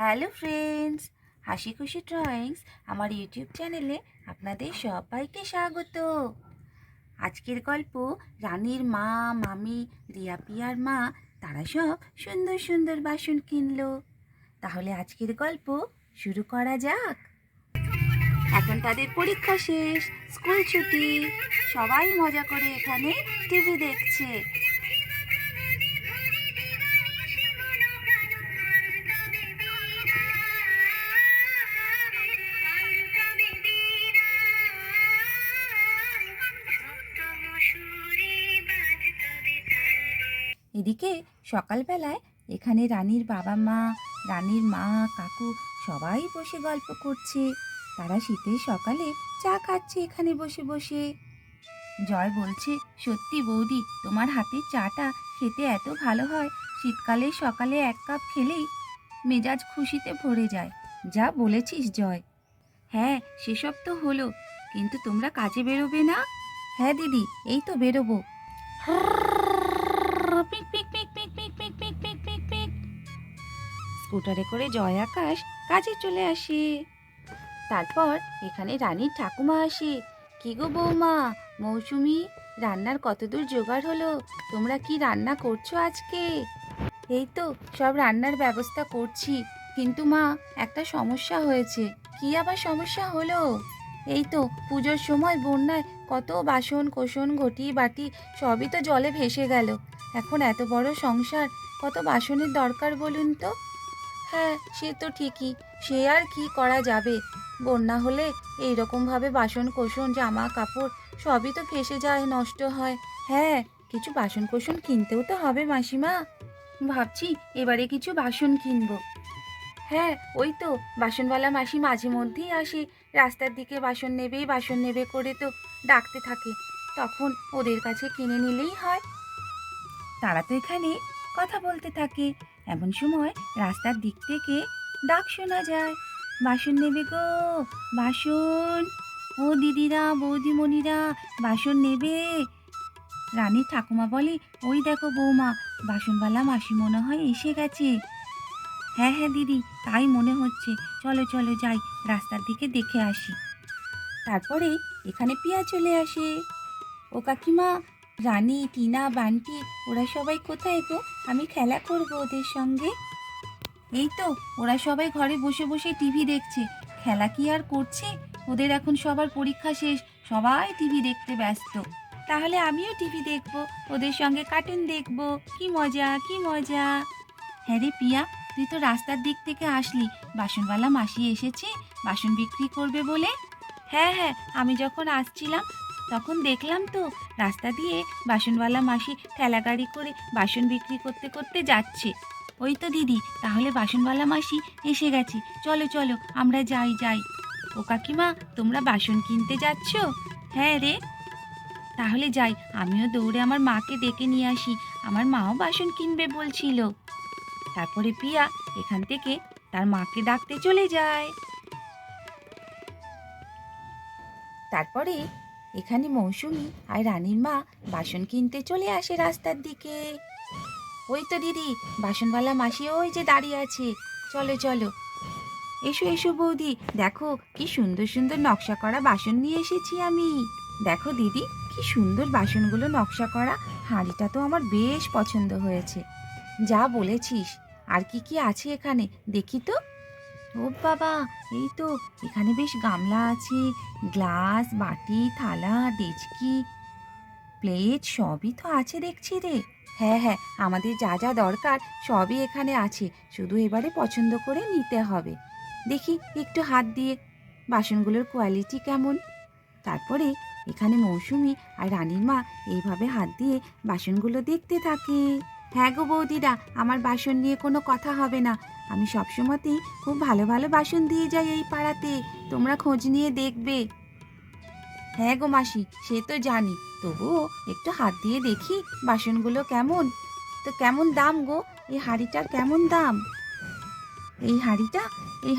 Hello friends, হাসি খুশি drawings আমার ইউটিউব চ্যানেলে আপনাদের সবাইকে স্বাগত। আজকের গল্প রানীর মা, মামি, রিয়া পিয়ার মা তারা সব সুন্দর সুন্দর বাসন কিনলো। তাহলে আজকের গল্প শুরু করা যাক। এখন তাদের পরীক্ষা শেষ, স্কুল ছুটি, সবাই মজা করে এখানে টিভি দেখছে। এদিকে সকালবেলায় এখানে রানীর বাবা মা, রানীর মা, কাকু সবাই বসে গল্প করছে। তারা শীতের সকালে চা খাচ্ছে এখানে বসে বসে। জয় বলছে, সত্যি বৌদি, তোমার হাতের চাটা খেতে এত ভালো হয়, শীতকালে সকালে এক কাপ খেলেই মেজাজ খুশিতে ভরে যায়। যা বলেছিস জয়। হ্যাঁ, সেসব তো হলো, কিন্তু তোমরা কাজে বেরোবে না? হ্যাঁ দিদি, এই তো বেরোবো। পিক পিক পিক পিক পিক পিক পিক পিক পিক পিক। স্কুটারে করে জয় আকাশ কাজে চলে আসে। তারপর এখানে রানীর ঠাকুমা আসে। কি গো বৌমা, মৌসুমি, রান্নার কতদূর জোগাড় হলো? তোমরা কি রান্না করছো আজকে? এই তো সব রান্নার ব্যবস্থা করছি, কিন্তু মা একটা সমস্যা হয়েছে। কি আবার সমস্যা হলো? এই তো পুজোর সময় বন্যায় কত বাসন কোসন ঘটি বাটি সবই তো জলে ভেসে গেল। এখন এত বড় সংসার, কত বাসনের দরকার বলুন তো? হ্যাঁ, সে তো ঠিকই, সে আর কি করা যাবে। বন্যা হলে এইরকমভাবে বাসন কোসন জামা কাপড় সবই তো ভেসে যায়, নষ্ট হয়। হ্যাঁ, কিছু বাসন কোসন কিনতেও তো হবে মাসিমা। ভাবছি এবারে কিছু বাসন কিনবো। হ্যাঁ, ওই তো বাসনওয়ালা মাসি মাঝে মধ্যেই আসে, রাস্তার দিকে বাসন নেবে করে তো ডাকতে থাকে। তখন ওদের কাছে কিনে নিলেই হয়। তারা তো এখানে কথা বলতে থাকে। এমন সময় রাস্তার দিক থেকে ডাক শোনা যায়, বাসন নেবে গো, বাসন। ও দিদিরা, বৌদিমণিরা, বাসন নেবে? রানীর ঠাকুমা বলে, ওই দেখো বৌমা, বাসনওয়ালা মাসি মনে হয় এসে গেছে। হ্যাঁ হ্যাঁ দিদি, তাই মনে হচ্ছে, চলো চলো যাই, রাস্তার দিকে দেখে আসি। তারপরে এখানে পিয়া চলে আসে। ও কাকিমা, রানী, টিনা, বান্টি ওরা সবাই কোথায় গো? আমি খেলা করব ওদের সঙ্গে। এই তো ওরা সবাই ঘরে বসে বসে টিভি দেখছে। খেলা কি আর করছে? ওদের এখন সবার পরীক্ষা শেষ, সবাই টিভি দেখতে ব্যস্ত। তাহলে আমিও টিভি দেখব, ওদের সঙ্গে কার্টুন দেখব। কি মজা, কি মজা। হ্যাঁ রে পিয়া, তুই তো রাস্তার দিক থেকে আসলি, বাসনওয়ালা মাসি এসেছে বাসন বিক্রি করবে বলে। হ্যাঁ হ্যাঁ, আমি যখন আসছিলাম তখন দেখলাম তো রাস্তা দিয়ে বাসনওয়ালা মাসি ঠেলা গাড়ি করে বাসন বিক্রি করতে করতে যাচ্ছে। ওই তো দিদি, তাহলে বাসনওয়ালা মাসি এসে গেছে, চলো চলো আমরা যাই যাই। ও কাকিমা, তোমরা বাসন কিনতে যাচ্ছ? হ্যাঁ রে। তাহলে যাই, আমিও দৌড়ে আমার মাকে ডেকে নিয়ে আসি, আমার মাও বাসন কিনবে বলছিল। তারপরে পিয়া এখান থেকে তার মাকে ডাকতে চলে যায়। তারপরে এখানে মৌসুমি আর রানীর মা বাসন কিনতে চলে আসে রাস্তার দিকে। ওই তো দিদি, বাসনওয়ালা মাসি ওই যে দাঁড়িয়ে আছে, চলো চলো। এসো এসো বৌদি, দেখো কি সুন্দর সুন্দর নকশা করা বাসন নিয়ে এসেছি আমি। দেখো দিদি, কি সুন্দর বাসনগুলো নকশা করা। হাঁড়িটা তো আমার বেশ পছন্দ হয়েছে। যা বলেছিস। আর কি কি আছে এখানে দেখি তো। ও বাবা, এই তো এখানে বেশ গামলা আছে, গ্লাস, বাটি, থালা, ডেচকি, প্লেট সবই তো আছে দেখছি রে। হ্যাঁ হ্যাঁ, আমাদের যা যা দরকার সবই এখানে আছে, শুধু এবারে পছন্দ করে নিতে হবে। দেখি একটু হাত দিয়ে বাসনগুলোর কোয়ালিটি কেমন। তারপরে এখানে মৌসুমি আর রানীর মা এইভাবে হাত দিয়ে বাসনগুলো দেখতে থাকে। হ্যাঁ গো বৌদিরা, আমার বাসন নিয়ে কোনো কথা হবে না, আমি সবসময়তেই খুব ভালো ভালো বাসন দিয়ে যাই এই পাড়াতে, তোমরা খোঁজ নিয়ে দেখবে। হ্যাঁ গো মাসি, সে তো জানি, তবুও একটু হাত দিয়ে দেখি বাসনগুলো কেমন। তো কেমন দাম গো? এই হাঁড়িটার কেমন দাম? এই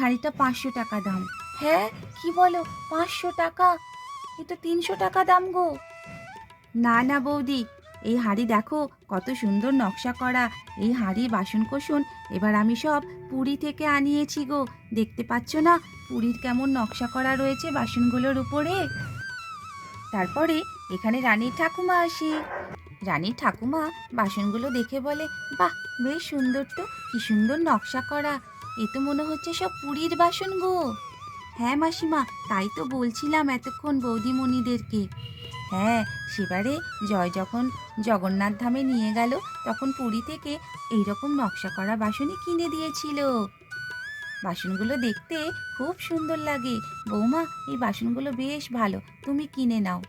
হাঁড়িটা 500 টাকা দাম। হ্যাঁ, কি বলো, 500 টাকা? এ তো 300 টাকা দাম গো। না না বৌদি, এই হাঁড়ি দেখো কত সুন্দর নকশা করা। এই হাঁড়ি বাসনকোসন এবার আমি সব পুরী থেকে আনিয়েছি গো। দেখতে পাচ্ছ না পুরীর কেমন নকশা করা রয়েছে বাসনগুলোর উপরে। তারপরে এখানে রানীর ঠাকুমা আসে। রানীর ঠাকুমা বাসনগুলো দেখে বলে, বাহ, বেশ সুন্দর তো, কি সুন্দর নকশা করা। এ তো মনে হচ্ছে সব পুরীর বাসন গো। হ্যাঁ মাসিমা, তাই তো বলছিলাম এতক্ষণ বৌদিমণিদেরকে। হ্যাঁ, সেবারে জয় যখন জগন্নাথ ধামে নিয়ে গেল তখন পুরী থেকে এইরকম নকশা করা বাসনই কিনে দিয়েছিল। বাসনগুলো দেখতে খুব সুন্দর লাগে। বৌমা, এই বাসনগুলো বেশ ভালো, তুমি কিনে নাও।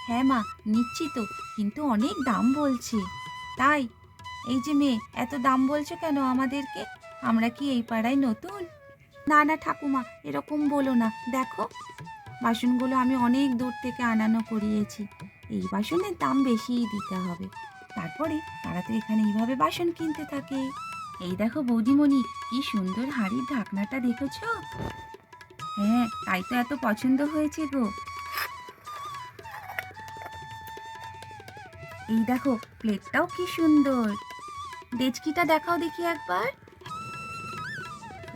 হ্যাঁ মা, নিচ্ছি তো, কিন্তু অনেক দাম বলছে। তাই? এই যে মেয়ে, এত দাম বলছো কেন আমাদেরকে? আমরা কি এই পাড়ায় নতুন? না না ঠাকুমা, এরকম বলো না। দেখো, বাসনগুলো আমি অনেক দূর থেকে আনানো করিয়েছি, এই বাসনের দাম বেশিই দিতে হবে। তারপরে তারা তো এখানে এইভাবে বাসন কিনতে থাকে। এই দেখো বৌদিমণি, কি সুন্দর হাঁড়ির ঢাকনাটা দেখেছো? হ্যাঁ, তাই তো এত পছন্দ হয়েছে গো। এই দেখো প্লেটটাও কি সুন্দর। ডেচকিটা দেখাও দেখি একবার।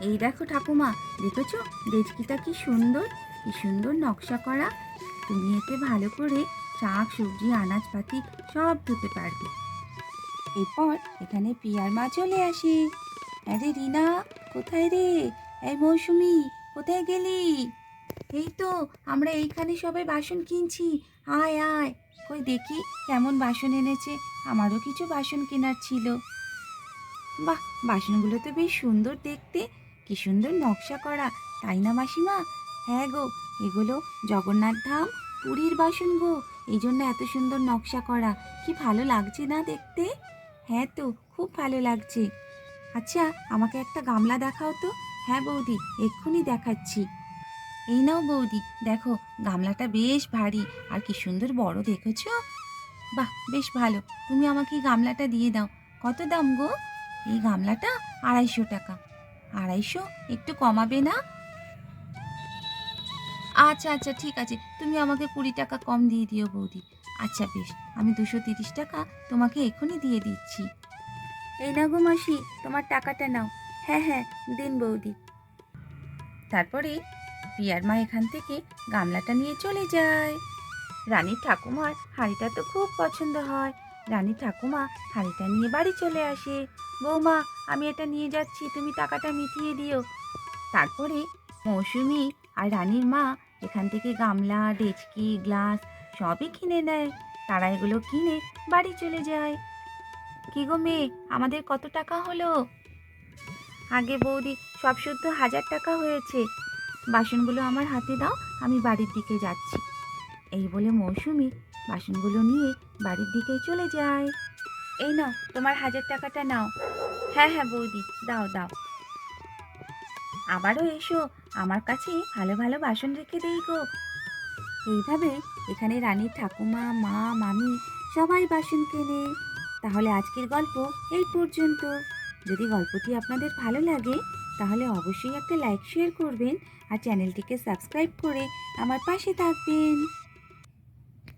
এই দেখো ঠাকুমা, দেখেছো ডেচকিটা কি সুন্দর, কি সুন্দর নকশা করা। তুমি এতে ভালো করে শাক সবজি আনাজপাতি সব ধুতে পারবে। এরপর এখানে পিয়ার মা চলে আসে। আরে রিনা, কোথায় রে? এই মৌসুমি, কোথায় গেলি? এই তো আমরা এইখানে সবাই বাসন কিনছি, আয় আয়। কই দেখি কেমন বাসন এনেছে, আমারও কিছু বাসন কেনার ছিল। বাহ, বাসনগুলো তো বেশ সুন্দর দেখতে, কি সুন্দর নকশা করা, তাই না মাসিমা? হ্যাঁ গো, এগুলো জগন্নাথ ধাম পুরীর বাসন গো, এই জন্য এত সুন্দর নকশা করা। কি ভালো লাগছে না দেখতে? হ্যাঁ তো, খুব ভালো লাগছে। আচ্ছা, আমাকে একটা গামলা দেখাও তো। হ্যাঁ বৌদি, এক্ষুনি দেখাচ্ছি। এই নাও বৌদি, দেখো গামলাটা বেশ ভারী আর কি সুন্দর বড়, দেখেছো? বাহ, বেশ ভালো। তুমি আমাকে এই গামলাটা দিয়ে দাও। কত দাম গো? এই গামলাটা 250 টাকা। 250? একটু কমাবে না? আচ্ছা আচ্ছা, ঠিক আছে, তুমি আমাকে 20 টাকা কম দিয়ে দিও বৌদি। আচ্ছা বেশ, আমি 230 টাকা তোমাকে এক্ষুনি দিয়ে দিচ্ছি। এই নাও গো মাসি, তোমার টাকাটা নাও। হ্যাঁ হ্যাঁ, দিন বৌদি। তারপরে পিয়ার মা এখান থেকে গামলাটা নিয়ে চলে যায়। রানীর ঠাকুমার হাঁড়িটা তো খুব পছন্দ হয়। রানীর ঠাকুমা হাঁড়িটা নিয়ে বাড়ি চলে আসে। বৌমা, আমি এটা নিয়ে যাচ্ছি, তুমি টাকাটা মিটিয়ে দিও। তারপরে মৌসুমি আর রানীর মা এখান থেকে গামলা ডেচকি গ্লাস সবই কিনে নেয়। তারা এগুলো কিনে বাড়ি চলে যায়। কি গো মেয়ে, আমাদের কত টাকা হলো? আগে বৌদি, সব শুদ্ধ 1000 টাকা হয়েছে। বাসনগুলো আমার হাতে দাও, আমি বাড়ির দিকে যাচ্ছি। এই বলে মৌসুমি বাসনগুলো নিয়ে বাড়ির দিকে চলে যায়। এই নাও, তোমার 1000 টাকাটা নাও। হ্যাঁ হ্যাঁ বৌদি, দাও দাও। আবারও এসো, আমার কাছে ভালো ভালো বাসন রেখে দেই গো। এইভাবে এখানে রানীর ঠাকুমা মা মামি সবাই বাসন কেনে। তাহলে আজকের গল্প এই পর্যন্ত। যদি গল্পটি আপনাদের ভালো লাগে তাহলে অবশ্যই একটা লাইক শেয়ার করবেন আর চ্যানেলটিকে সাবস্ক্রাইব করে আমার পাশে থাকবেন।